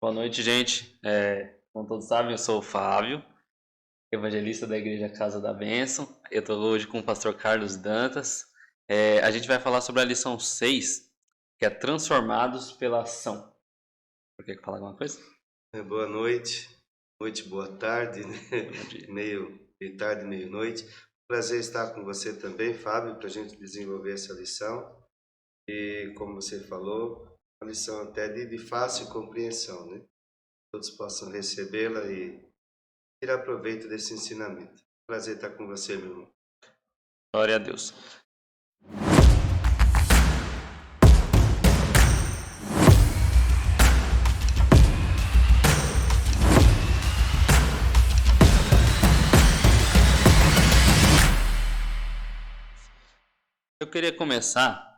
Boa noite, gente. Como todos sabem, eu sou o Fábio, evangelista da Igreja Casa da Bênção. Eu estou hoje com o pastor Carlos Dantas. A gente vai falar sobre a lição 6, que é Transformados pela Ação. Quer falar alguma coisa? Boa noite, boa tarde, né? Bom dia. Meio tarde, meia-noite. Prazer estar com você também, Fábio, para a gente desenvolver essa lição. E como você falou, uma lição até de fácil compreensão, né? Todos possam recebê-la e tirar proveito desse ensinamento. Prazer estar com você, meu irmão. Glória a Deus. Eu queria começar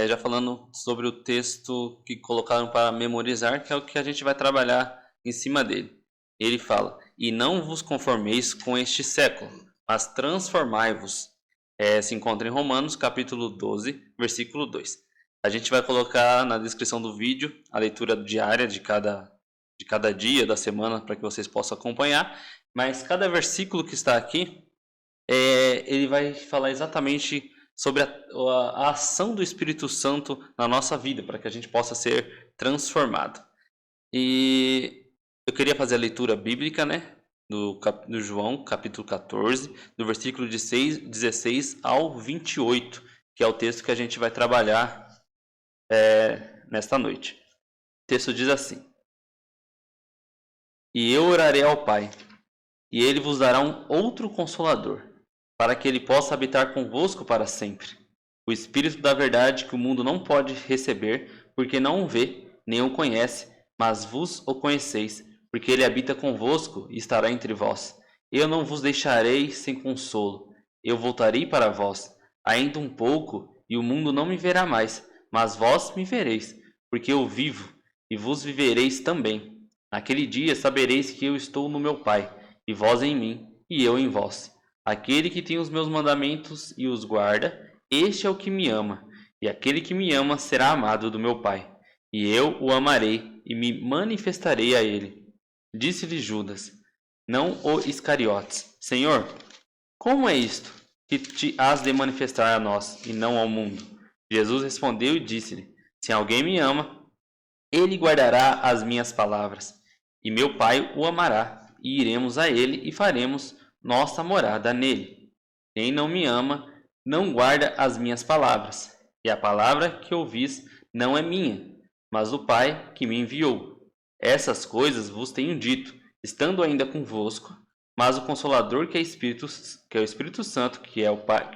já falando sobre o texto que colocaram para memorizar, que é o que a gente vai trabalhar em cima dele. Ele fala: "E não vos conformeis com este século, mas transformai-vos." Se encontra em Romanos, capítulo 12, versículo 2. A gente vai colocar na descrição do vídeo a leitura diária de cada dia da semana para que vocês possam acompanhar, mas cada versículo que está aqui, ele vai falar exatamente sobre a ação do Espírito Santo na nossa vida, para que a gente possa ser transformado. E eu queria fazer a leitura bíblica, né? Do João, capítulo 14, do versículo de 16 ao 28, que é o texto que a gente vai trabalhar nesta noite. O texto diz assim: "E eu orarei ao Pai, e ele vos dará um outro Consolador, para que ele possa habitar convosco para sempre. O Espírito da verdade, que o mundo não pode receber, porque não o vê, nem o conhece, mas vos o conheceis, porque ele habita convosco e estará entre vós. Eu não vos deixarei sem consolo. Eu voltarei para vós. Ainda um pouco, e o mundo não me verá mais, mas vós me vereis, porque eu vivo, e vos vivereis também. Naquele dia sabereis que eu estou no meu Pai, e vós em mim, e eu em vós. Aquele que tem os meus mandamentos e os guarda, este é o que me ama, e aquele que me ama será amado do meu Pai, e eu o amarei e me manifestarei a ele." Disse-lhe Judas, não o Iscariotes: "Senhor, como é isto, que te has de manifestar a nós, e não ao mundo?" Jesus respondeu e disse-lhe: "Se alguém me ama, ele guardará as minhas palavras, e meu Pai o amará, e iremos a ele e faremos nossa morada nele. Quem não me ama, não guarda as minhas palavras, e a palavra que ouvis não é minha, mas do Pai que me enviou. Essas coisas vos tenho dito, estando ainda convosco, mas o Consolador, que é o Espírito Santo, que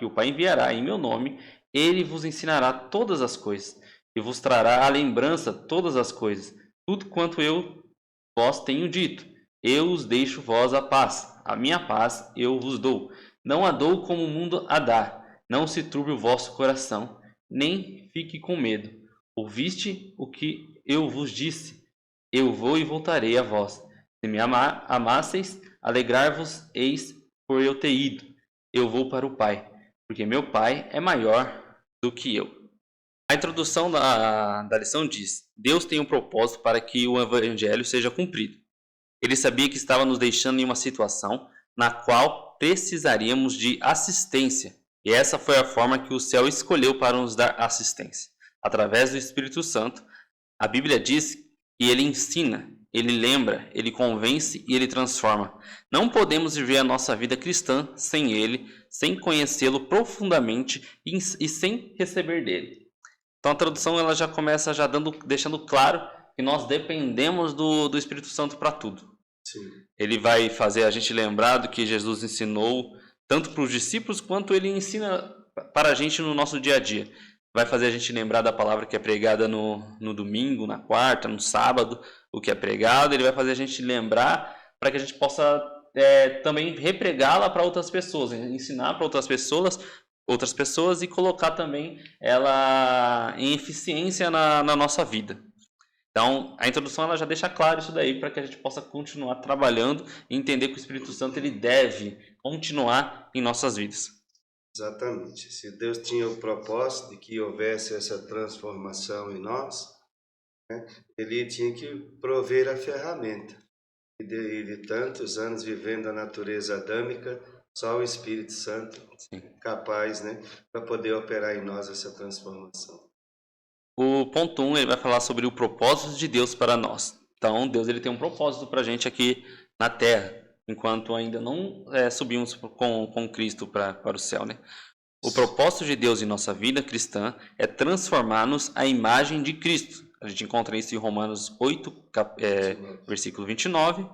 o Pai enviará em meu nome, ele vos ensinará todas as coisas, e vos trará à lembrança todas as coisas, tudo quanto eu vos tenho dito. Eu os deixo vós a paz, a minha paz eu vos dou. Não a dou como o mundo a dá. Não se turbe o vosso coração, nem fique com medo. Ouviste o que eu vos disse? Eu vou e voltarei a vós. Se me amasseis, alegrar-vos-eis por eu ter ido. Eu vou para o Pai, porque meu Pai é maior do que eu." A introdução da lição diz: Deus tem um propósito para que o evangelho seja cumprido. Ele sabia que estava nos deixando em uma situação na qual precisaríamos de assistência, e essa foi a forma que o céu escolheu para nos dar assistência. Através do Espírito Santo, a Bíblia diz que ele ensina, ele lembra, ele convence e ele transforma. Não podemos viver a nossa vida cristã sem ele, sem conhecê-lo profundamente e sem receber dele. Então a tradução ela já começa deixando claro que nós dependemos do Espírito Santo para tudo. Sim. Ele vai fazer a gente lembrar do que Jesus ensinou, tanto para os discípulos, quanto ele ensina para a gente no nosso dia a dia. Vai fazer a gente lembrar da palavra que é pregada no domingo, na quarta, no sábado, o que é pregado. Ele vai fazer a gente lembrar para que a gente possa também repregá-la para outras pessoas, ensinar para outras pessoas e colocar também ela em eficiência na nossa vida. Então, a introdução ela já deixa claro isso daí para que a gente possa continuar trabalhando e entender que o Espírito Santo ele deve continuar em nossas vidas. Exatamente. Se Deus tinha o propósito de que houvesse essa transformação em nós, né? Ele tinha que prover a ferramenta. E de tantos anos vivendo a natureza adâmica, só o Espírito Santo Sim. capaz, né, para poder operar em nós essa transformação. O ponto 1, ele vai falar sobre o propósito de Deus para nós. Então, Deus ele tem um propósito para a gente aqui na Terra, enquanto ainda não subimos com Cristo para o céu, né? O propósito de Deus em nossa vida cristã é transformar-nos à imagem de Cristo. A gente encontra isso em Romanos 8, versículo 29,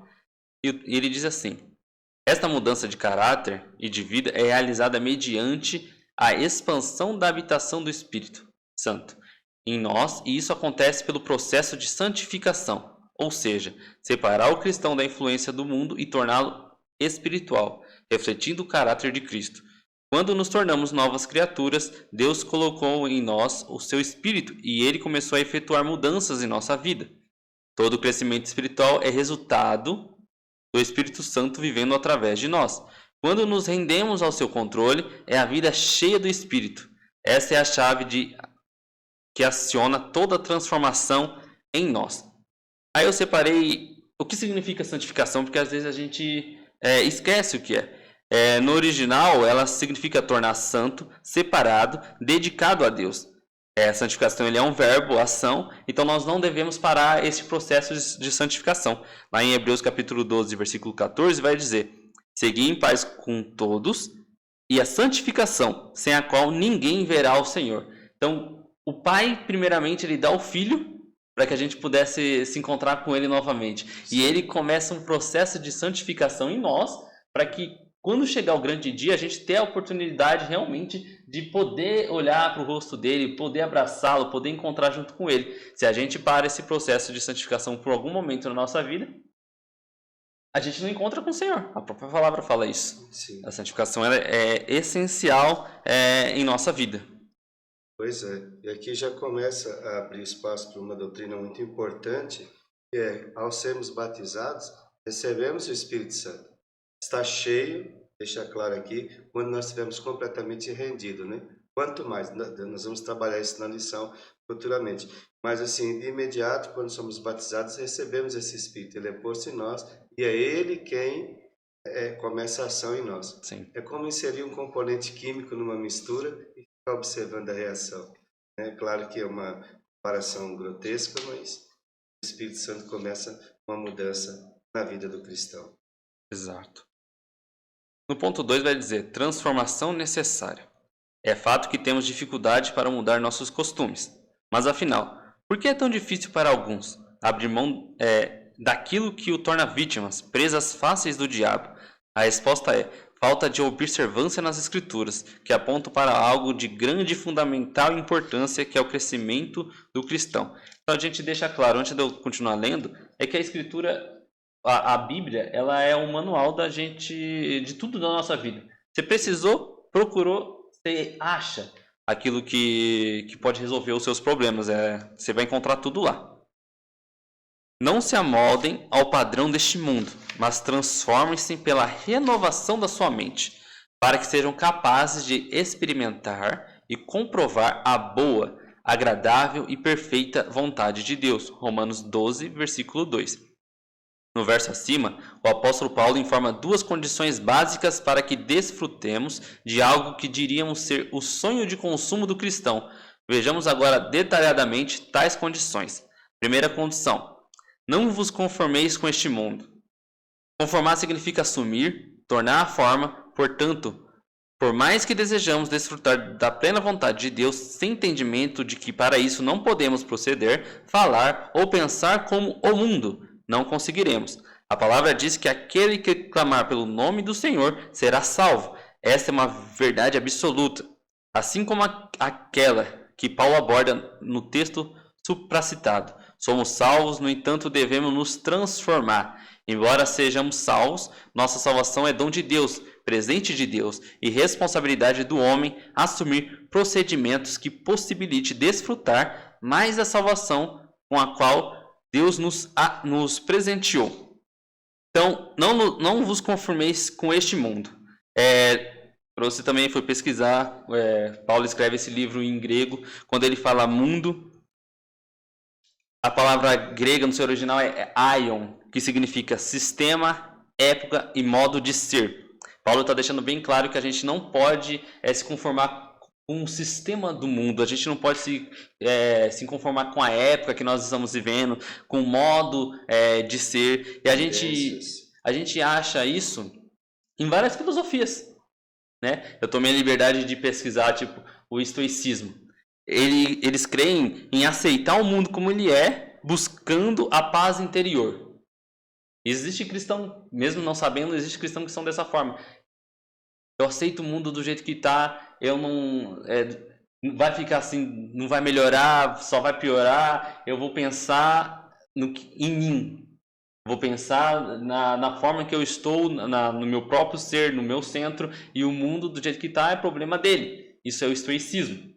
e ele diz assim: esta mudança de caráter e de vida é realizada mediante a expansão da habitação do Espírito Santo em nós, e isso acontece pelo processo de santificação, ou seja, separar o cristão da influência do mundo e torná-lo espiritual, refletindo o caráter de Cristo. Quando nos tornamos novas criaturas, Deus colocou em nós o seu Espírito e ele começou a efetuar mudanças em nossa vida. Todo crescimento espiritual é resultado do Espírito Santo vivendo através de nós. Quando nos rendemos ao seu controle, é a vida cheia do Espírito. Essa é a chave que aciona toda a transformação em nós. Aí eu separei o que significa santificação, porque às vezes a gente esquece o que é. No original, ela significa tornar santo, separado, dedicado a Deus. Santificação ele é um verbo, ação, então nós não devemos parar esse processo de santificação. Lá em Hebreus capítulo 12, versículo 14, vai dizer: segui em paz com todos e a santificação, sem a qual ninguém verá o Senhor. Então, o Pai, primeiramente, ele dá o Filho para que a gente pudesse se encontrar com ele novamente. E ele começa um processo de santificação em nós, para que quando chegar o grande dia, a gente tenha a oportunidade realmente de poder olhar para o rosto dele, poder abraçá-lo, poder encontrar junto com ele. Se a gente para esse processo de santificação por algum momento na nossa vida, a gente não encontra com o Senhor. A própria palavra fala isso. Sim. A santificação ela é essencial em nossa vida. Pois é, e aqui já começa a abrir espaço para uma doutrina muito importante, que é, ao sermos batizados, recebemos o Espírito Santo. Está cheio, deixa claro aqui, quando nós estivermos completamente rendidos, né? Quanto mais, nós vamos trabalhar isso na lição futuramente. Mas assim, de imediato, quando somos batizados, recebemos esse Espírito, ele é posto em nós, e é ele quem começa a ação em nós. Sim. É como inserir um componente químico numa mistura e ficar observando a reação. É claro que é uma comparação grotesca, mas o Espírito Santo começa uma mudança na vida do cristão. Exato. No ponto 2 vai dizer, transformação necessária. É fato que temos dificuldade para mudar nossos costumes. Mas afinal, por que é tão difícil para alguns abrir mão daquilo que o torna vítimas, presas fáceis do diabo? A resposta é falta de observância nas Escrituras, que apontam para algo de grande e fundamental importância, que é o crescimento do cristão. Então a gente deixa claro, antes de eu continuar lendo, é que a Escritura, a Bíblia, ela é um manual da gente, de tudo da nossa vida. Você precisou, procurou, você acha aquilo que pode resolver os seus problemas. Você vai encontrar tudo lá. Não se amoldem ao padrão deste mundo, mas transformem-se pela renovação da sua mente, para que sejam capazes de experimentar e comprovar a boa, agradável e perfeita vontade de Deus. Romanos 12, versículo 2. No verso acima, o apóstolo Paulo informa duas condições básicas para que desfrutemos de algo que diríamos ser o sonho de consumo do cristão. Vejamos agora detalhadamente tais condições. Primeira condição: não vos conformeis com este mundo. Conformar significa assumir, tornar a forma. Portanto, por mais que desejamos desfrutar da plena vontade de Deus, sem entendimento de que para isso não podemos proceder, falar ou pensar como o mundo, não conseguiremos. A palavra diz que aquele que clamar pelo nome do Senhor será salvo. Esta é uma verdade absoluta. Assim como aquela que Paulo aborda no texto supracitado. Somos salvos, no entanto, devemos nos transformar. Embora sejamos salvos, nossa salvação é dom de Deus, presente de Deus, e responsabilidade do homem assumir procedimentos que possibilite desfrutar mais da salvação com a qual Deus nos presenteou. Então, não vos conformeis com este mundo. Para você também foi pesquisar, Paulo escreve esse livro em grego, quando ele fala mundo, A palavra grega no seu original é aion, que significa sistema, época e modo de ser. Paulo está deixando bem claro que a gente não pode se conformar com o sistema do mundo, a gente não pode se conformar com a época que nós estamos vivendo, com o modo de ser. E a gente acha isso em várias filosofias, né? Eu tomei a liberdade de pesquisar tipo, o estoicismo. Eles creem em aceitar o mundo como ele é, buscando a paz interior. Existe cristão, mesmo não sabendo, existe cristão que são dessa forma. Eu aceito o mundo do jeito que está, eu não vai ficar assim, não vai melhorar, só vai piorar. Eu vou pensar em mim, vou pensar na forma que eu estou, no meu próprio ser, no meu centro, e o mundo do jeito que está é problema dele. Isso é o estoicismo.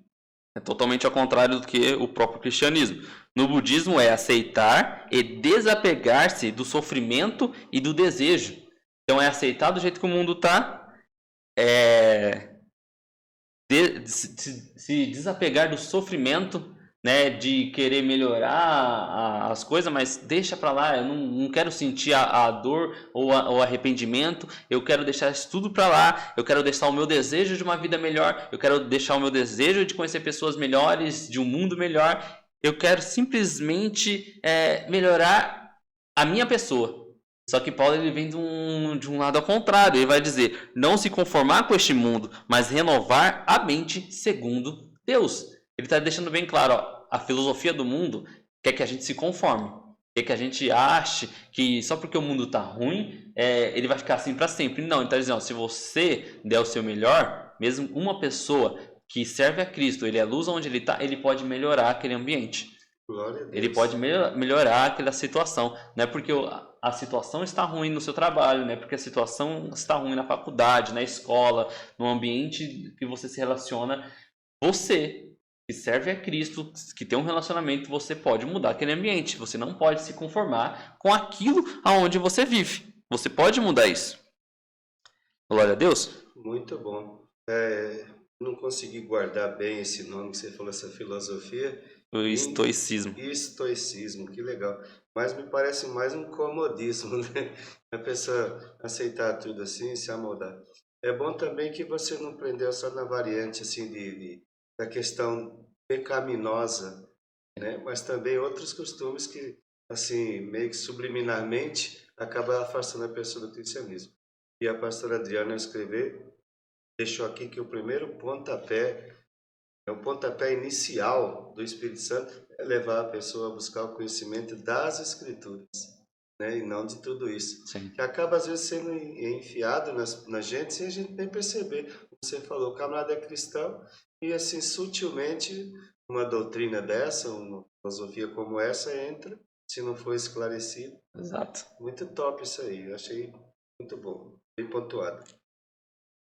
É totalmente ao contrário do que o próprio cristianismo. No budismo é aceitar e desapegar-se do sofrimento e do desejo. Então é aceitar do jeito que o mundo está, se desapegar do sofrimento, né, de querer melhorar as coisas, mas deixa pra lá, eu não quero sentir a dor ou o arrependimento, eu quero deixar isso tudo pra lá, eu quero deixar o meu desejo de uma vida melhor, eu quero deixar o meu desejo de conhecer pessoas melhores, de um mundo melhor, eu quero simplesmente melhorar a minha pessoa. Só que Paulo ele vem de um lado ao contrário. Ele vai dizer, não se conformar com este mundo, mas renovar a mente segundo Deus. Ele está deixando bem claro, ó, a filosofia do mundo quer que a gente se conforme. Quer que a gente ache que só porque o mundo está ruim, ele vai ficar assim para sempre. Não, ele está dizendo, ó, se você der o seu melhor, mesmo uma pessoa que serve a Cristo, ele é luz onde ele está, ele pode melhorar aquele ambiente. Ele pode melhorar aquela situação. Não é porque a situação está ruim no seu trabalho, não é porque a situação está ruim na faculdade, na escola, no ambiente que você se relaciona. Você, que serve a Cristo, que tem um relacionamento, você pode mudar aquele ambiente. Você não pode se conformar com aquilo aonde você vive. Você pode mudar isso. Glória a Deus. Muito bom. Não consegui guardar bem esse nome que você falou, essa filosofia. O estoicismo. Estoicismo, que legal. Mas me parece mais um comodismo, né? A pessoa aceitar tudo assim, se amoldar. É bom também que você não prendeu só na variante assim da questão pecaminosa, né? Mas também outros costumes que, assim, meio que subliminarmente acabam afastando a pessoa do cristianismo. E a pastora Adriana deixou aqui que o primeiro pontapé, o pontapé inicial do Espírito Santo é levar a pessoa a buscar o conhecimento das Escrituras, né? E não de tudo isso. Sim. Que acaba às vezes sendo enfiado na gente sem a gente nem perceber. Como você falou, o camarada é cristão e assim sutilmente uma doutrina dessa, uma filosofia como essa entra, se não for esclarecido. Exato. Muito top isso aí, eu achei muito bom, bem pontuado.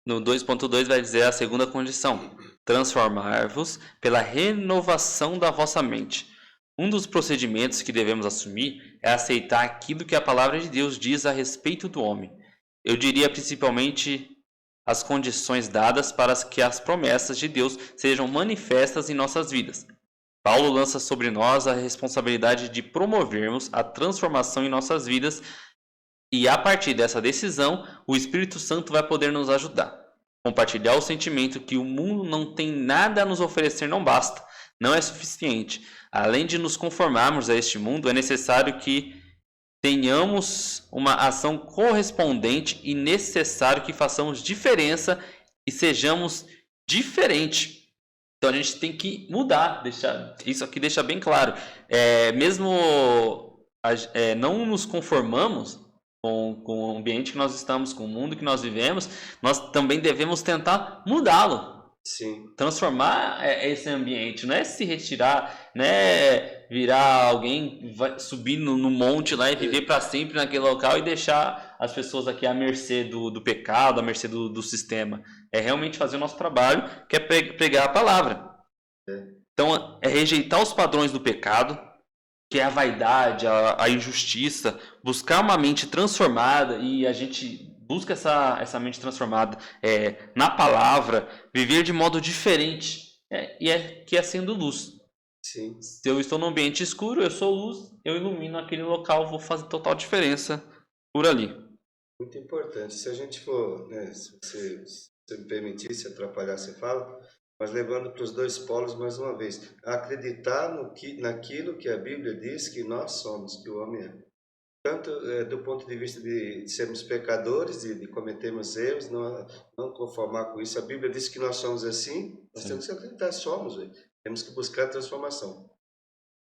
No 2.2 vai dizer a segunda condição: transformar-vos pela renovação da vossa mente. Um dos procedimentos que devemos assumir é aceitar aquilo que a palavra de Deus diz a respeito do homem. Eu diria principalmente as condições dadas para que as promessas de Deus sejam manifestas em nossas vidas. Paulo lança sobre nós a responsabilidade de promovermos a transformação em nossas vidas. E a partir dessa decisão, o Espírito Santo vai poder nos ajudar. Compartilhar o sentimento que o mundo não tem nada a nos oferecer não basta, não é suficiente. Além de nos conformarmos a este mundo, é necessário que tenhamos uma ação correspondente e necessário que façamos diferença e sejamos diferentes. Então a gente tem que mudar, isso aqui deixa bem claro. Não nos conformamos com o ambiente que nós estamos, com o mundo que nós vivemos, nós também devemos tentar mudá-lo. Sim. Transformar esse ambiente, não é se retirar, não é virar alguém, subir no monte lá e viver para sempre naquele local e deixar as pessoas aqui à mercê do pecado, à mercê do sistema. É realmente fazer o nosso trabalho, que é pregar a palavra. Então, é rejeitar os padrões do pecado, que é a vaidade, a injustiça, buscar uma mente transformada, e a gente busca essa mente transformada na palavra, viver de modo diferente, que é sendo luz. Sim. Se eu estou num ambiente escuro, eu sou luz, eu ilumino aquele local, vou fazer total diferença por ali. Muito importante. Se a gente for, né, se você me permitir, se atrapalhar, você fala, mas levando para os dois polos mais uma vez. Acreditar naquilo que a Bíblia diz que nós somos, que o homem é. Tanto do ponto de vista de sermos pecadores, de cometermos erros, não conformar com isso. A Bíblia diz que nós somos assim, nós temos que acreditar, somos, temos que buscar a transformação.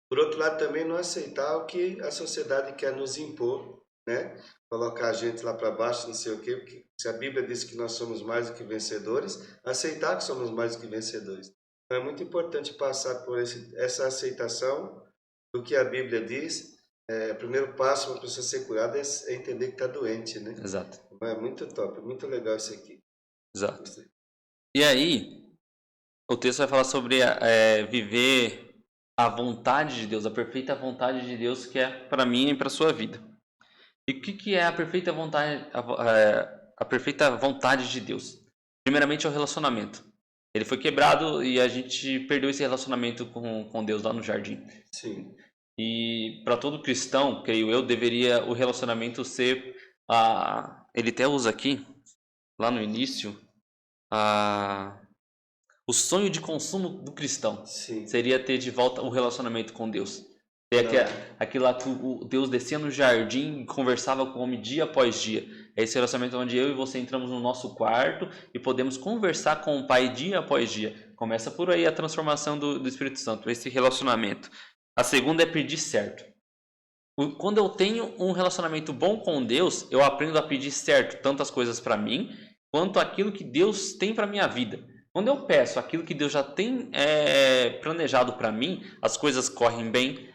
Por outro lado, também não aceitar o que a sociedade quer nos impor, né? Colocar a gente lá para baixo, não sei o quê, porque se a Bíblia diz que nós somos mais do que vencedores, aceitar que somos mais do que vencedores. Então é muito importante passar por essa aceitação do que a Bíblia diz. O primeiro passo para uma pessoa ser curada é entender que está doente, né? Exato. É muito top, muito legal isso aqui. Exato. E aí, o texto vai falar sobre viver a vontade de Deus, a perfeita vontade de Deus que é para mim e para a sua vida. E o que é a perfeita vontade, a perfeita vontade de Deus? Primeiramente é o relacionamento. Ele foi quebrado e a gente perdeu esse relacionamento com Deus lá no jardim. Sim. E para todo cristão, creio eu, deveria o relacionamento ser... ele até usa aqui, lá no início, o sonho de consumo do cristão. Sim. Seria ter de volta o relacionamento com Deus. Ter aquilo lá que o Deus descia no jardim e conversava com o homem dia após dia. É esse relacionamento onde eu e você entramos no nosso quarto e podemos conversar com o Pai dia após dia. Começa por aí a transformação do Espírito Santo, esse relacionamento. A segunda é pedir certo. Quando eu tenho um relacionamento bom com Deus, eu aprendo a pedir certo, tanto as coisas para mim, quanto aquilo que Deus tem para minha vida. Quando eu peço aquilo que Deus já tem planejado para mim, as coisas correm bem,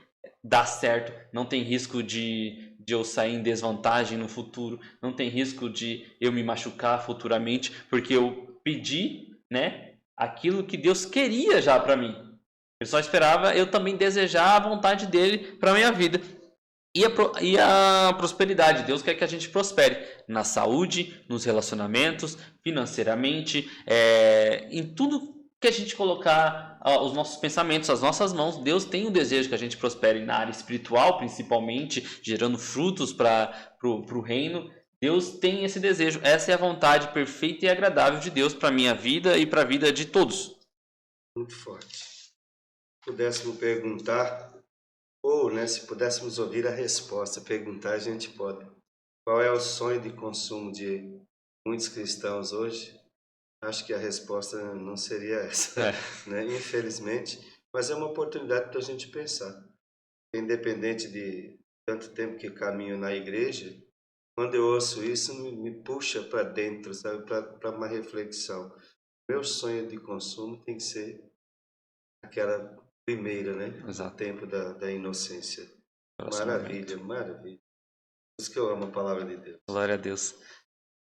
dá certo, não tem risco de eu sair em desvantagem no futuro, não tem risco de eu me machucar futuramente, porque eu pedi, né, aquilo que Deus queria já para mim. Ele só esperava eu também desejar a vontade dele para a minha vida. E a prosperidade. Deus quer que a gente prospere na saúde, nos relacionamentos, financeiramente, em tudo que a gente colocar os nossos pensamentos, as nossas mãos. Deus tem um desejo que a gente prospere na área espiritual, principalmente, gerando frutos para o reino. Deus tem esse desejo. Essa é a vontade perfeita e agradável de Deus para a minha vida e para a vida de todos. Muito forte. Se pudéssemos perguntar, ou né, se pudéssemos ouvir a resposta, perguntar a gente pode. Qual é o sonho de consumo de muitos cristãos hoje? Acho que a resposta não seria essa, né? Infelizmente, mas é uma oportunidade para a gente pensar. Independente de tanto tempo que caminho na igreja, quando eu ouço isso, me puxa para dentro, sabe, para uma reflexão. Meu sonho de consumo tem que ser aquela primeira, né? Exato. O tempo da inocência. Maravilha, maravilha. Por isso que eu amo a palavra de Deus. Glória a Deus.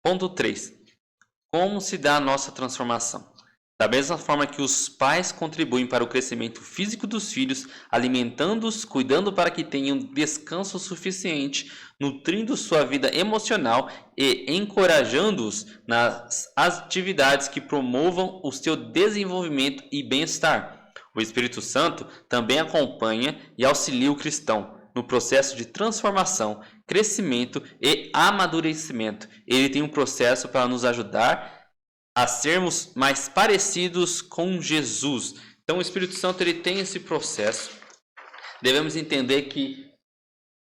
Ponto 3. Como se dá a nossa transformação? Da mesma forma que os pais contribuem para o crescimento físico dos filhos, alimentando-os, cuidando para que tenham descanso suficiente, nutrindo sua vida emocional e encorajando-os nas atividades que promovam o seu desenvolvimento e bem-estar. O Espírito Santo também acompanha e auxilia o cristão no processo de transformação, crescimento e amadurecimento. Ele tem um processo para nos ajudar a sermos mais parecidos com Jesus. Então o Espírito Santo ele tem esse processo. Devemos entender que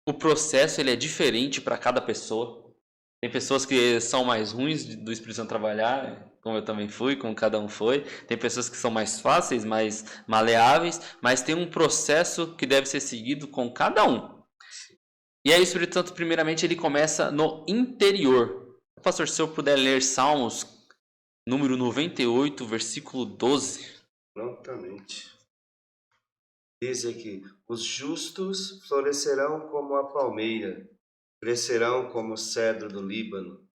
o processo ele é diferente para cada pessoa. Tem pessoas que são mais ruins do Espírito Santo trabalhar, como eu também fui, como cada um foi. Tem pessoas que são mais fáceis, mais maleáveis, mas tem um processo que deve ser seguido com cada um. E aí o Espírito Santo, primeiramente, ele começa no interior. Pastor, se eu puder ler Salmos, número 98, versículo 12. Prontamente. Diz aqui, os justos florescerão como a palmeira, crescerão como o cedro do Líbano.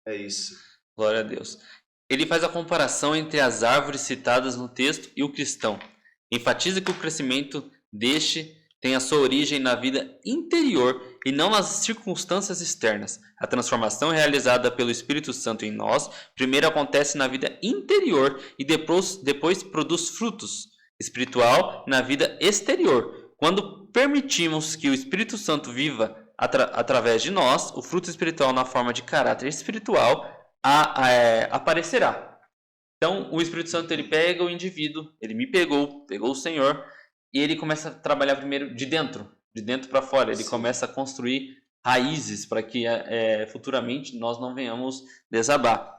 É isso. Glória a Deus. Ele faz a comparação entre as árvores citadas no texto e o cristão. Enfatiza que o crescimento deste tem a sua origem na vida interior e não nas circunstâncias externas. A transformação realizada pelo Espírito Santo em nós, primeiro acontece na vida interior e depois produz frutos. espiritual na vida exterior. Quando permitimos que o Espírito Santo viva através de nós, o fruto espiritual na forma de caráter espiritual aparecerá. Então, o Espírito Santo, ele pega o indivíduo, ele me pegou o Senhor, e ele começa a trabalhar primeiro de dentro para fora. Ele começa a construir raízes para que futuramente nós não venhamos desabar.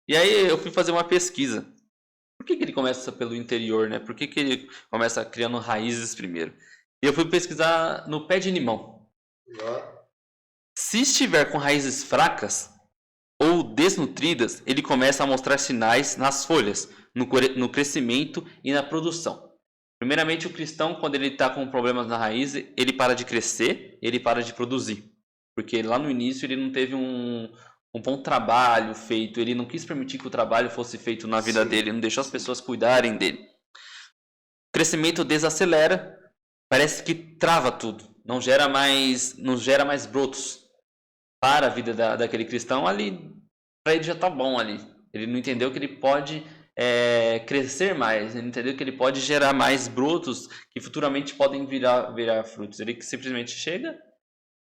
E aí eu fui fazer uma pesquisa. Por que ele começa pelo interior, né? Por que ele começa criando raízes primeiro? E eu fui pesquisar no pé de limão. Se estiver com raízes fracas ou desnutridas, ele começa a mostrar sinais nas folhas, no crescimento e na produção. Primeiramente, o cristão, quando ele está com problemas na raiz, ele para de crescer, ele para de produzir. Porque lá no início ele não teve um bom trabalho feito, ele não quis permitir que o trabalho fosse feito na vida dele, não deixou as pessoas cuidarem dele. O crescimento desacelera, parece que trava tudo, não gera mais brotos para a vida daquele cristão ali. Para ele já está bom ali. Ele não entendeu que ele pode crescer mais, ele não entendeu que ele pode gerar mais brotos que futuramente podem virar frutos. Ele simplesmente chega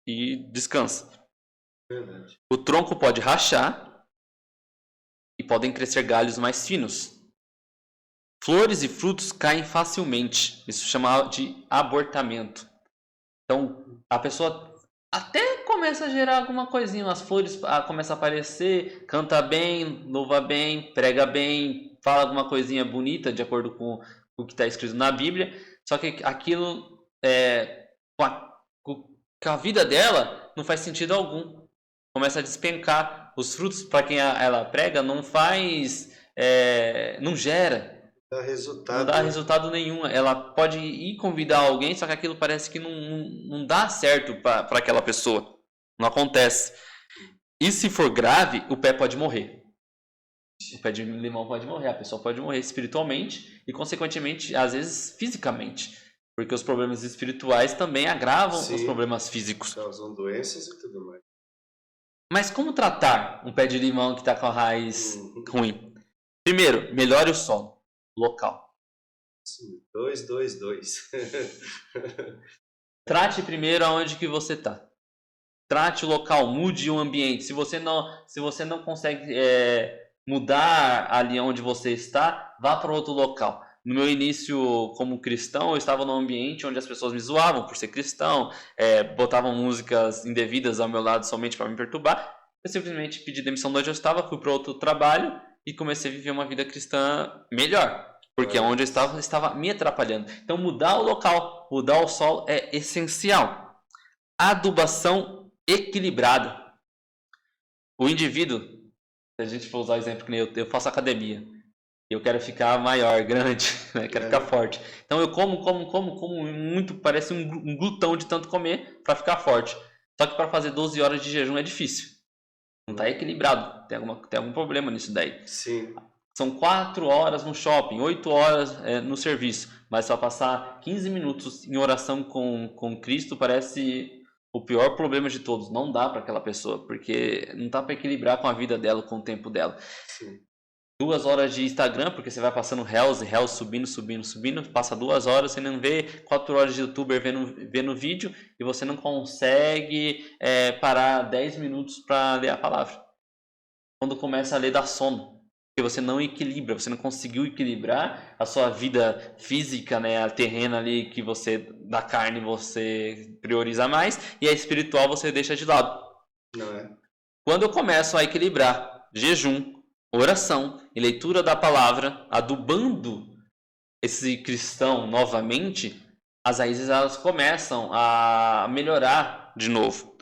e descansa. Verdade. O tronco pode rachar e podem crescer galhos mais finos. Flores e frutos caem facilmente. Isso chama de abortamento. Então, a pessoa até começa a gerar alguma coisinha. As flores começam a aparecer, canta bem, louva bem, prega bem, fala alguma coisinha bonita de acordo com o que está escrito na Bíblia. Só que aquilo, com a vida dela, não faz sentido algum. Começa a despencar. Os frutos, para quem ela prega, não gera. Não dá resultado nenhum. Ela pode ir convidar alguém, só que aquilo parece que não dá certo para aquela pessoa. Não acontece. E se for grave, o pé pode morrer. O pé de limão pode morrer. A pessoa pode morrer espiritualmente e, consequentemente, às vezes fisicamente. Porque os problemas espirituais também agravam os problemas físicos. Causam doenças e tudo mais. Mas como tratar um pé de limão que está com a raiz ruim? Primeiro, melhore o solo local. Sim, 2. Trate primeiro aonde que você está. Trate o local, mude o ambiente. Se você não consegue mudar ali onde você está, vá para outro local. No meu início como cristão, eu estava num ambiente onde as pessoas me zoavam por ser cristão, botavam músicas indevidas ao meu lado somente para me perturbar. Eu simplesmente pedi demissão de onde eu estava, fui para outro trabalho e comecei a viver uma vida cristã melhor. Porque onde eu estava me atrapalhando. Então mudar o local, mudar o solo é essencial. Adubação equilibrada. O indivíduo, se a gente for usar o exemplo que nem eu faço academia. Eu quero ficar maior, grande, né? Quero ficar forte. Então eu como muito, parece um glutão de tanto comer para ficar forte. Só que para fazer 12 horas de jejum é difícil. Não está equilibrado. Tem algum problema nisso daí. Sim. São 4 horas no shopping, 8 horas no serviço. Mas só passar 15 minutos em oração com Cristo parece o pior problema de todos. Não dá para aquela pessoa, porque não dá para equilibrar com a vida dela, com o tempo dela. Sim. 2 horas de Instagram, porque você vai passando reels subindo, passa 2 horas, você não vê 4 horas de youtuber vendo vídeo e você não consegue parar 10 minutos para ler a palavra. Quando começa a ler, dá sono, porque você não equilibra, você não conseguiu equilibrar a sua vida física, né, a terrena ali que você, da carne, você prioriza mais, e a espiritual você deixa de lado. Não é? Quando eu começo a equilibrar jejum, oração e leitura da palavra, adubando esse cristão novamente, as raízes elas começam a melhorar de novo.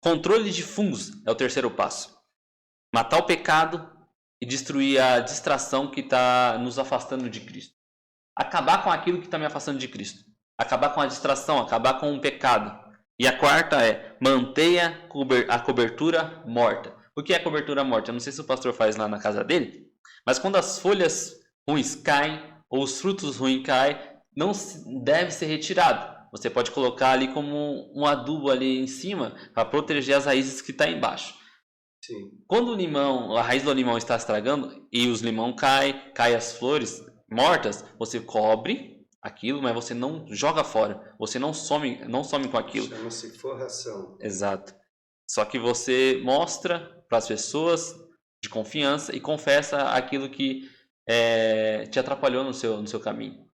Controle de fungos é o terceiro passo. Matar o pecado e destruir a distração que está nos afastando de Cristo. Acabar com aquilo que está me afastando de Cristo. Acabar com a distração, acabar com o pecado. E a quarta é mantenha a cobertura morta. O que é cobertura morta? Eu não sei se o pastor faz lá na casa dele, mas quando as folhas ruins caem ou os frutos ruins caem, não deve ser retirado. Você pode colocar ali como um adubo ali em cima para proteger as raízes que estão embaixo. Sim. Quando a raiz do limão está estragando e os limão cai as flores mortas, você cobre aquilo, mas você não joga fora. Você não some com aquilo. Chama-se forração. Exato. Só que você mostra para as pessoas de confiança e confessa aquilo que te atrapalhou no seu caminho.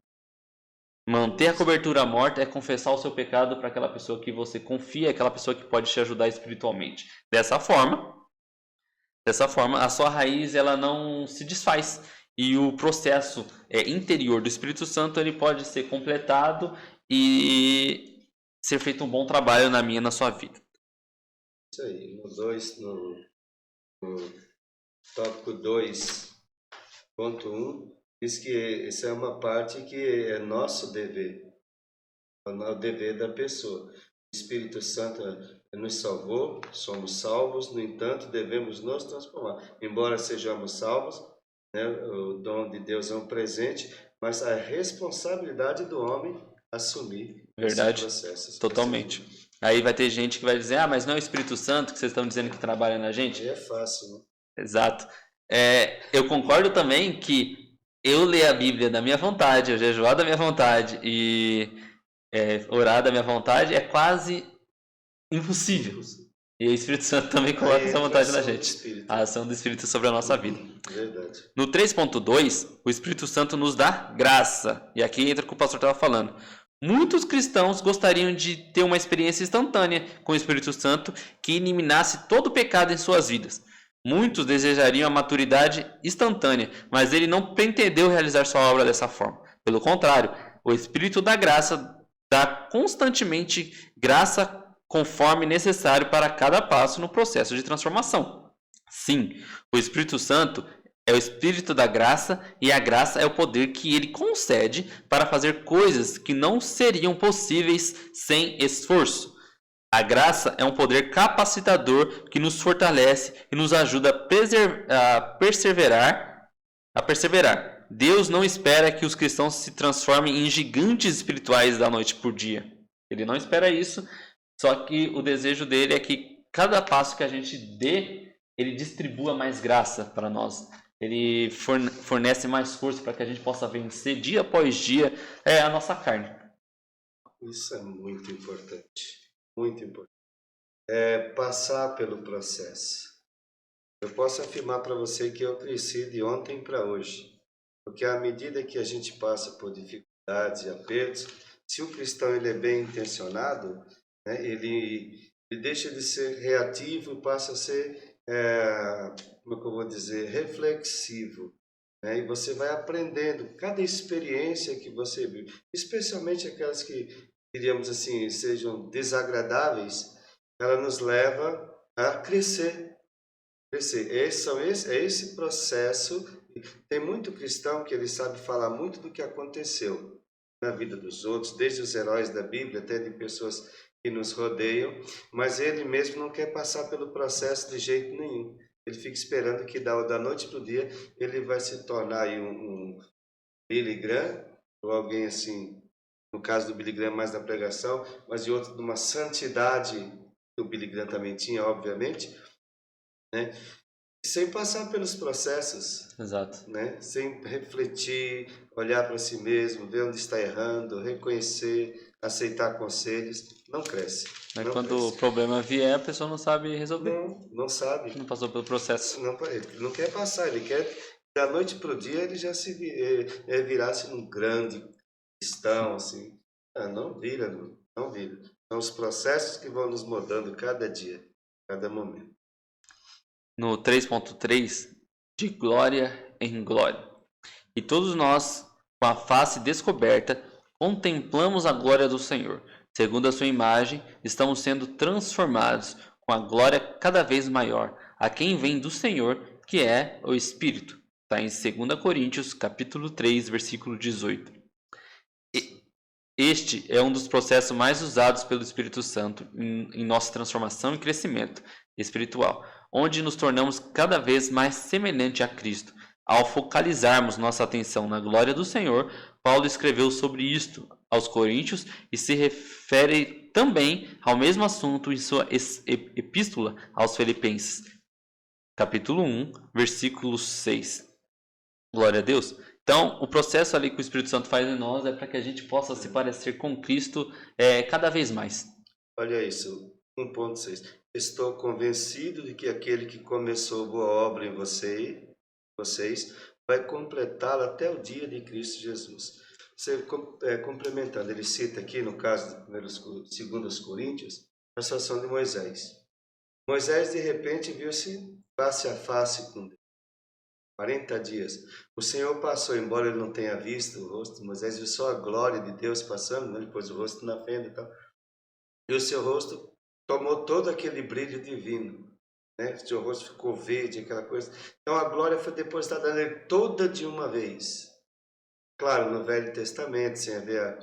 Manter a cobertura morta é confessar o seu pecado para aquela pessoa que você confia, aquela pessoa que pode te ajudar espiritualmente. Dessa forma, a sua raiz ela não se desfaz. E o processo interior do Espírito Santo ele pode ser completado e ser feito um bom trabalho na minha e na sua vida. Isso aí. No tópico 2.1, diz que essa é uma parte que é nosso dever. É o dever da pessoa. O Espírito Santo nos salvou, somos salvos, no entanto, devemos nos transformar. Embora sejamos salvos, né, o dom de Deus é um presente, mas a responsabilidade do homem assumir esse processo. Totalmente. Aí vai ter gente que vai dizer, mas não é o Espírito Santo que vocês estão dizendo que trabalha na gente? Aí é fácil, né? Exato. Eu concordo também que eu ler a Bíblia da minha vontade, eu jejuar da minha vontade e orar da minha vontade é quase impossível. E o Espírito Santo também coloca essa vontade na gente. A ação do Espírito sobre a nossa vida. Verdade. No 3.2, o Espírito Santo nos dá graça. E aqui entra o que o pastor estava falando. Muitos cristãos gostariam de ter uma experiência instantânea com o Espírito Santo que eliminasse todo o pecado em suas vidas. Muitos desejariam a maturidade instantânea, mas ele não pretendeu realizar sua obra dessa forma. Pelo contrário, o Espírito da graça dá constantemente graça conforme necessário para cada passo no processo de transformação. Sim, o Espírito Santo é o Espírito da graça e a graça é o poder que ele concede para fazer coisas que não seriam possíveis sem esforço. A graça é um poder capacitador que nos fortalece e nos ajuda a perseverar. Deus não espera que os cristãos se transformem em gigantes espirituais da noite por dia. Ele não espera isso. Só que o desejo dele é que cada passo que a gente dê, ele distribua mais graça para nós. Ele fornece mais força para que a gente possa vencer dia após dia a nossa carne. Isso é muito importante. Muito importante. Passar pelo processo. Eu posso afirmar para você que eu cresci de ontem para hoje. Porque à medida que a gente passa por dificuldades e apertos, se o cristão ele é bem intencionado, ele deixa de ser reativo e passa a ser, como é que eu vou dizer, reflexivo. E você vai aprendendo cada experiência que você viu, especialmente aquelas que, diríamos assim, sejam desagradáveis, ela nos leva a crescer. É esse processo. Tem muito cristão que ele sabe falar muito do que aconteceu na vida dos outros, desde os heróis da Bíblia até de pessoas que nos rodeiam, mas ele mesmo não quer passar pelo processo de jeito nenhum. Ele fica esperando que da noite para o dia ele vai se tornar aí um Billy Graham, ou alguém assim, no caso do Billy Graham mais da pregação, mas de outro de uma santidade que o Billy Graham também tinha, obviamente, sem passar pelos processos. Exato. Sem refletir, olhar para si mesmo, ver onde está errando, reconhecer, aceitar conselhos, não cresce. Quando o problema vier, a pessoa não sabe resolver. Não sabe. Não passou pelo processo. Ele não quer passar, ele quer da noite para o dia ele já se virasse um grande cristão, assim. Não vira. São os processos que vão nos mudando cada dia, cada momento. No 3.3, de glória em glória. E todos nós, com a face descoberta, contemplamos a glória do Senhor. Segundo a sua imagem, estamos sendo transformados com a glória cada vez maior, a quem vem do Senhor, que é o Espírito. Está em 2 Coríntios, capítulo 3, versículo 18. Este é um dos processos mais usados pelo Espírito Santo em nossa transformação e crescimento espiritual, onde nos tornamos cada vez mais semelhante a Cristo. Ao focalizarmos nossa atenção na glória do Senhor, Paulo escreveu sobre isto aos Coríntios e se refere também ao mesmo assunto em sua epístola aos Filipenses, capítulo 1, versículo 6. Glória a Deus. Então, o processo ali que o Espírito Santo faz em nós é para que a gente possa se parecer com Cristo cada vez mais. Olha isso, 1.6. Estou convencido de que aquele que começou boa obra em vocês vai completá-la até o dia de Cristo Jesus. Você, complementando, ele cita aqui, no caso de 2 Coríntios, a situação de Moisés. Moisés, de repente, viu-se face a face com Deus. 40 dias. O Senhor passou, embora ele não tenha visto o rosto de Moisés, viu só a glória de Deus passando, né? Ele pôs o rosto na fenda e tal. E o seu rosto tomou todo aquele brilho divino, né? O seu rosto ficou verde, aquela coisa. Então a glória foi depositada nele toda de uma vez. Claro, no Velho Testamento, sem haver a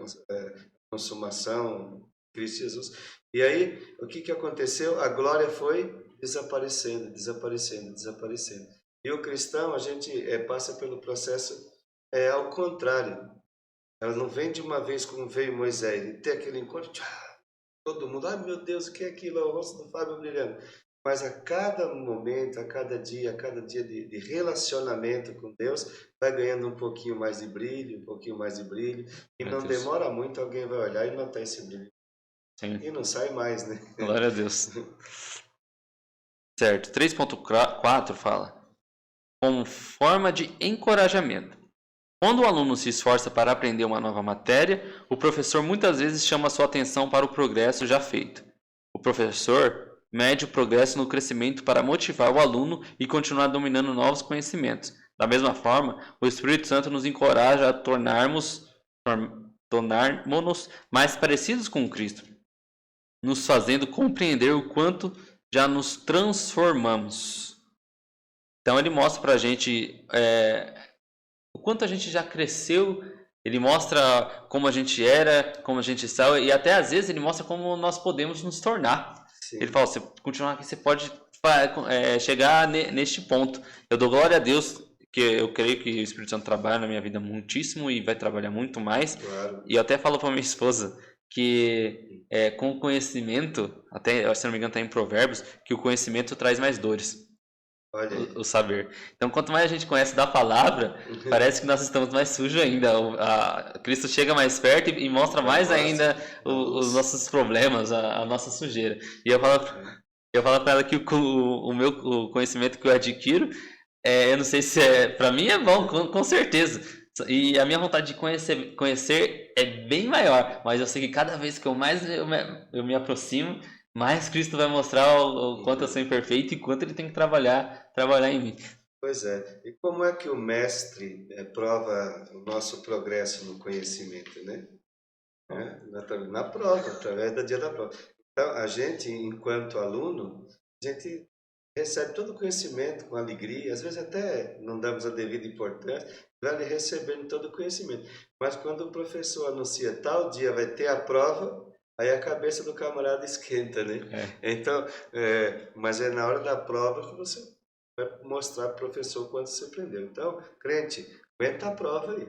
consumação de Cristo Jesus. E aí, o que aconteceu? A glória foi desaparecendo. E o cristão, a gente passa pelo processo ao contrário. Ela não vem de uma vez como veio Moisés, e ter aquele encontro, todo mundo, ai meu Deus, o que é aquilo? O rosto do Fábio brilhando. Mas a cada momento, a cada dia de relacionamento com Deus, vai ganhando um pouquinho mais de brilho, e não demora muito, alguém vai olhar e notar esse brilho. Sim. E não sai mais, né? Glória a Deus. Certo. 3.4 fala: como forma de encorajamento. Quando o aluno se esforça para aprender uma nova matéria, o professor muitas vezes chama sua atenção para o progresso já feito. O professor mede o progresso no crescimento para motivar o aluno e continuar dominando novos conhecimentos. Da mesma forma, o Espírito Santo nos encoraja a tornarmos mais parecidos com Cristo, nos fazendo compreender o quanto já nos transformamos. Então ele mostra para a gente o quanto a gente já cresceu, ele mostra como a gente era, como a gente está, e até às vezes ele mostra como nós podemos nos tornar. Sim. Ele fala, se continuar aqui, você pode chegar neste ponto. Eu dou glória a Deus, que eu creio que o Espírito Santo trabalha na minha vida muitíssimo e vai trabalhar muito mais. Claro. E eu até falo para minha esposa que com o conhecimento, até se não me engano está em Provérbios, que o conhecimento traz mais dores. O saber. Então, quanto mais a gente conhece da palavra, parece que nós estamos mais sujos ainda. Cristo chega mais perto e mostra mais ainda os nossos problemas, a nossa sujeira. E eu falo para ela que o conhecimento que eu adquiro, eu não sei se para mim é bom, com certeza. E a minha vontade de conhecer é bem maior, mas eu sei que cada vez que eu me aproximo, mais Cristo vai mostrar o quanto eu sou imperfeito e quanto ele tem que trabalhar em mim. Pois é. E como é que o mestre prova o nosso progresso no conhecimento, né? Na prova, através do dia da prova. Então, a gente, enquanto aluno, a gente recebe todo o conhecimento com alegria, às vezes até não damos a devida importância, vai recebendo todo o conhecimento. Mas quando o professor anuncia tal dia vai ter a prova, aí a cabeça do camarada esquenta, né? Então, mas é na hora da prova que você vai mostrar para o professor quanto você aprendeu. Então, crente, aguenta a prova aí.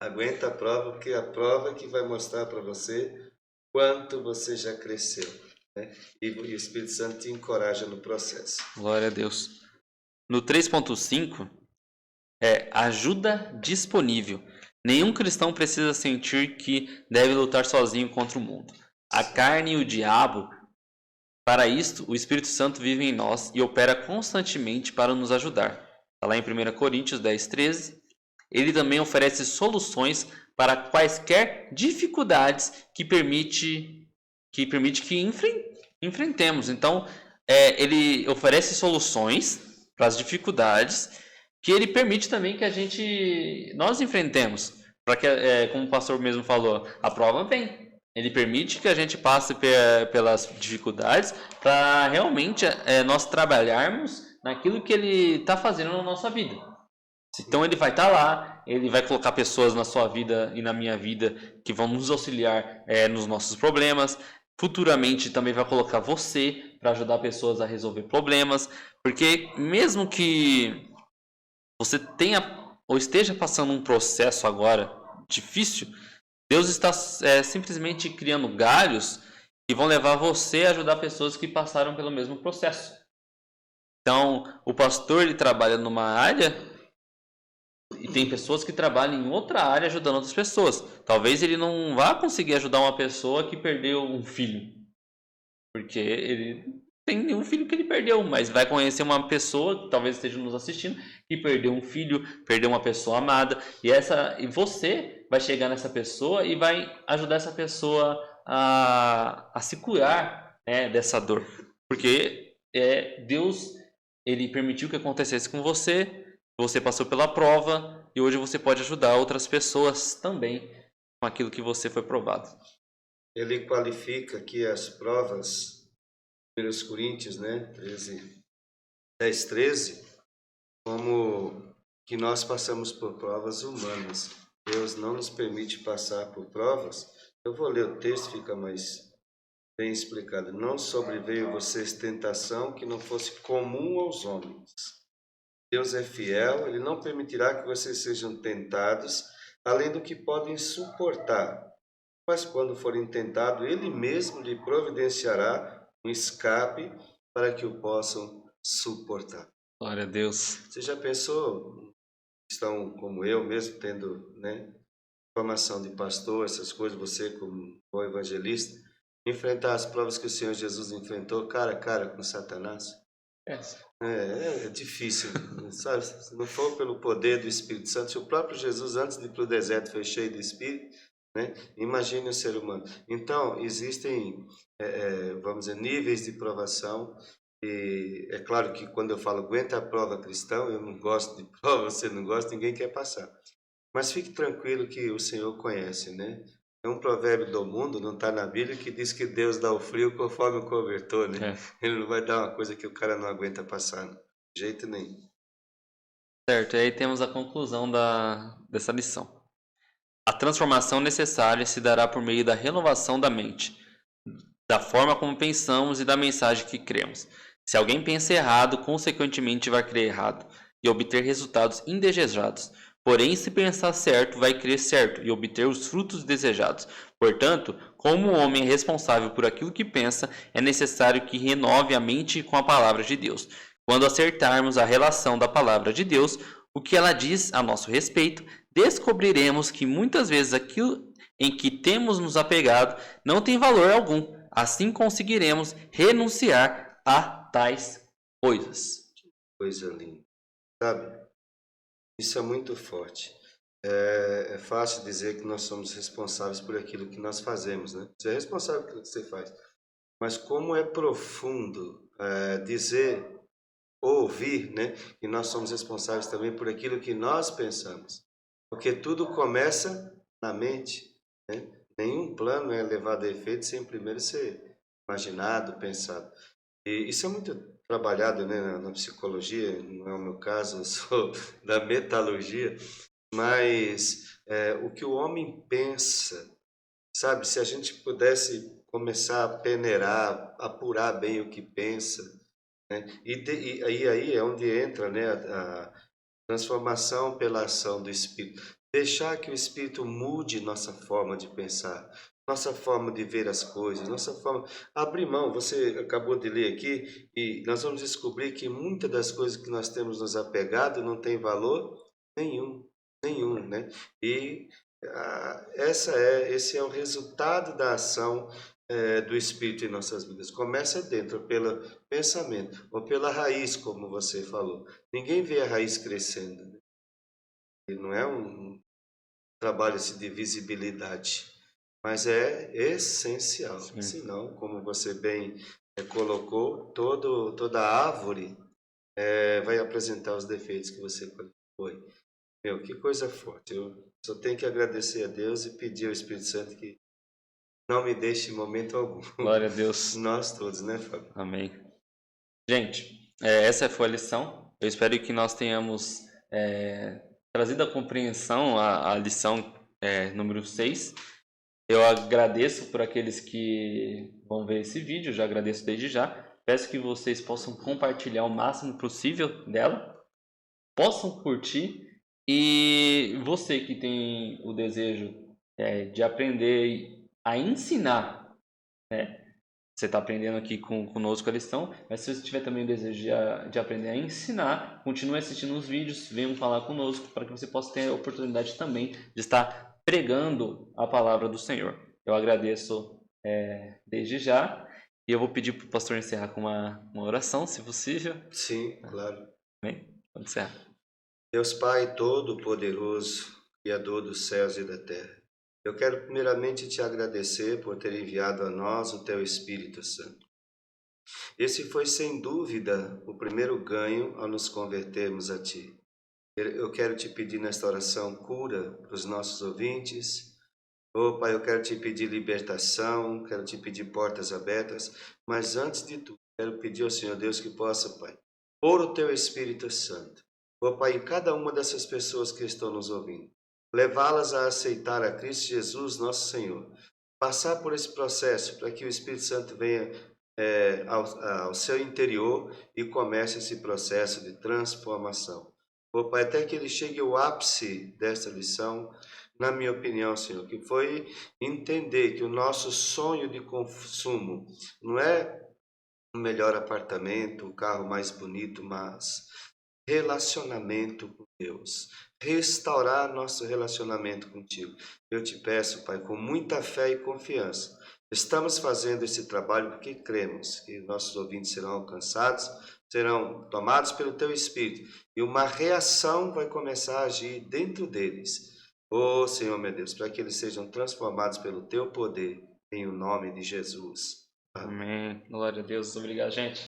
Aguenta a prova, porque a prova é que vai mostrar para você quanto você já cresceu, né? E o Espírito Santo te encoraja no processo. Glória a Deus. No 3.5, ajuda disponível. Nenhum cristão precisa sentir que deve lutar sozinho contra o mundo. A carne e o diabo, para isto, o Espírito Santo vive em nós e opera constantemente para nos ajudar. Está lá em 1 Coríntios 10:13. Ele também oferece soluções para quaisquer dificuldades que permite que enfrentemos. Então, ele oferece soluções para as dificuldades que ele permite também que nós enfrentemos. Para que, como o pastor mesmo falou, a prova vem. Ele permite que a gente passe pelas dificuldades para realmente nós trabalharmos naquilo que ele está fazendo na nossa vida. Então ele vai estar lá, ele vai colocar pessoas na sua vida e na minha vida que vão nos auxiliar nos nossos problemas. Futuramente também vai colocar você para ajudar pessoas a resolver problemas. Porque mesmo que você tenha ou esteja passando um processo agora difícil, Deus está simplesmente criando galhos que vão levar você a ajudar pessoas que passaram pelo mesmo processo. Então, o pastor ele trabalha numa área E tem pessoas que trabalham em outra área ajudando outras pessoas. Talvez ele não vá conseguir ajudar uma pessoa que perdeu um filho. Porque ele tem nenhum filho que ele perdeu, mas vai conhecer uma pessoa, que talvez esteja nos assistindo, que perdeu um filho, perdeu uma pessoa amada. E você vai chegar nessa pessoa e vai ajudar essa pessoa a se curar, né, dessa dor. Porque Deus, ele permitiu que acontecesse com você passou pela prova e hoje você pode ajudar outras pessoas também com aquilo que você foi provado. Ele qualifica aqui as provas, 1 Coríntios, né, 10, 13, como que nós passamos por provas humanas. Deus não nos permite passar por provas. Eu vou ler o texto, fica mais bem explicado. Não sobreveio a vocês tentação que não fosse comum aos homens. Deus é fiel, Ele não permitirá que vocês sejam tentados, além do que podem suportar. Mas quando forem tentados, Ele mesmo lhe providenciará um escape para que o possam suportar. Glória a Deus. Você já pensou, estão como eu mesmo, tendo, né, formação de pastor, essas coisas, você como bom evangelista, enfrentar as provas que o Senhor Jesus enfrentou cara a cara com Satanás? É difícil, sabe? Se não for pelo poder do Espírito Santo, se o próprio Jesus, antes de ir para o deserto, foi cheio de Espírito, né? Imagine o ser humano. Então, existem, vamos dizer, níveis de provação. E é claro que quando eu falo aguenta a prova cristão, eu não gosto de prova, você não gosta, ninguém quer passar. Mas fique tranquilo que o Senhor conhece, né? É um provérbio do mundo, não está na Bíblia, que diz que Deus dá o frio conforme o cobertor, né? Ele não vai dar uma coisa que o cara não aguenta passar, de jeito nenhum. Certo, e aí temos a conclusão dessa lição. A transformação necessária se dará por meio da renovação da mente, da forma como pensamos e da mensagem que cremos. Se alguém pensa errado, consequentemente vai crer errado e obter resultados indesejados. Porém, se pensar certo, vai crer certo e obter os frutos desejados. Portanto, como o homem é responsável por aquilo que pensa, é necessário que renove a mente com a palavra de Deus. Quando acertarmos a relação da palavra de Deus, o que ela diz a nosso respeito, descobriremos que muitas vezes aquilo em que temos nos apegado não tem valor algum. Assim conseguiremos renunciar a tais coisas. Coisa linda, sabe? Isso é muito forte. É fácil dizer que nós somos responsáveis por aquilo que nós fazemos, né? Você é responsável por aquilo que você faz. Mas como é profundo dizer, ouvir, né? Que nós somos responsáveis também por aquilo que nós pensamos. Porque tudo começa na mente, né? Nenhum plano é levado a efeito sem primeiro ser imaginado, pensado. E isso é muito trabalhado, né, na psicologia, não é o meu caso, eu sou da metalurgia, mas o que o homem pensa, sabe, se a gente pudesse começar a peneirar, apurar bem o que pensa, né, e aí é onde entra, né, a transformação pela ação do Espírito. Deixar que o Espírito mude nossa forma de pensar, nossa forma de ver as coisas, nossa forma... Abrir mão, você acabou de ler aqui, e nós vamos descobrir que muitas das coisas que nós temos nos apegado não tem valor nenhum, né? E esse é o resultado da ação do Espírito em nossas vidas. Começa dentro, pelo pensamento, ou pela raiz, como você falou. Ninguém vê a raiz crescendo, né? E não é um trabalho de visibilidade, mas é essencial. Sim. Senão, como você bem colocou, toda árvore vai apresentar os defeitos que você foi. Meu, que coisa forte. Eu só tenho que agradecer a Deus e pedir ao Espírito Santo que não me deixe em momento algum. Glória a Deus. Nós todos, né, Fábio? Amém. Gente, essa foi a lição. Eu espero que nós tenhamos trazido a compreensão à lição número 6. Eu agradeço por aqueles que vão ver esse vídeo, já agradeço desde já. Peço que vocês possam compartilhar o máximo possível dela, possam curtir, e você que tem o desejo de aprender a ensinar, né, Você está aprendendo aqui conosco a lição, mas se você tiver também o desejo de aprender a ensinar, continue assistindo os vídeos, venham falar conosco para que você possa ter a oportunidade também de estar pregando a palavra do Senhor. Eu agradeço desde já e eu vou pedir para o pastor encerrar com uma oração, se possível. Sim, claro. Amém? Vamos encerrar. Deus Pai Todo-Poderoso, Criador dos céus e da terra, eu quero primeiramente te agradecer por ter enviado a nós o teu Espírito Santo. Esse foi sem dúvida o primeiro ganho ao nos convertermos a ti. Eu quero te pedir nesta oração cura para os nossos ouvintes. Oh Pai, eu quero te pedir libertação, quero te pedir portas abertas, mas antes de tudo, quero pedir ao Senhor Deus que possa, Pai, pôr o teu Espírito Santo, oh Pai, em cada uma dessas pessoas que estão nos ouvindo, levá-las a aceitar a Cristo Jesus, nosso Senhor, passar por esse processo para que o Espírito Santo venha ao seu interior e comece esse processo de transformação. Oh Pai, até que ele chegue ao ápice desta lição, na minha opinião, Senhor, que foi entender que o nosso sonho de consumo não é o melhor apartamento, o carro mais bonito, mas relacionamento com Deus, restaurar nosso relacionamento contigo. Eu te peço, Pai, com muita fé e confiança, estamos fazendo esse trabalho porque cremos que nossos ouvintes serão alcançados, serão tomados pelo teu Espírito e uma reação vai começar a agir dentro deles. Oh Senhor meu Deus, para que eles sejam transformados pelo teu poder, em o nome de Jesus. Amém. Glória a Deus. Obrigado, gente.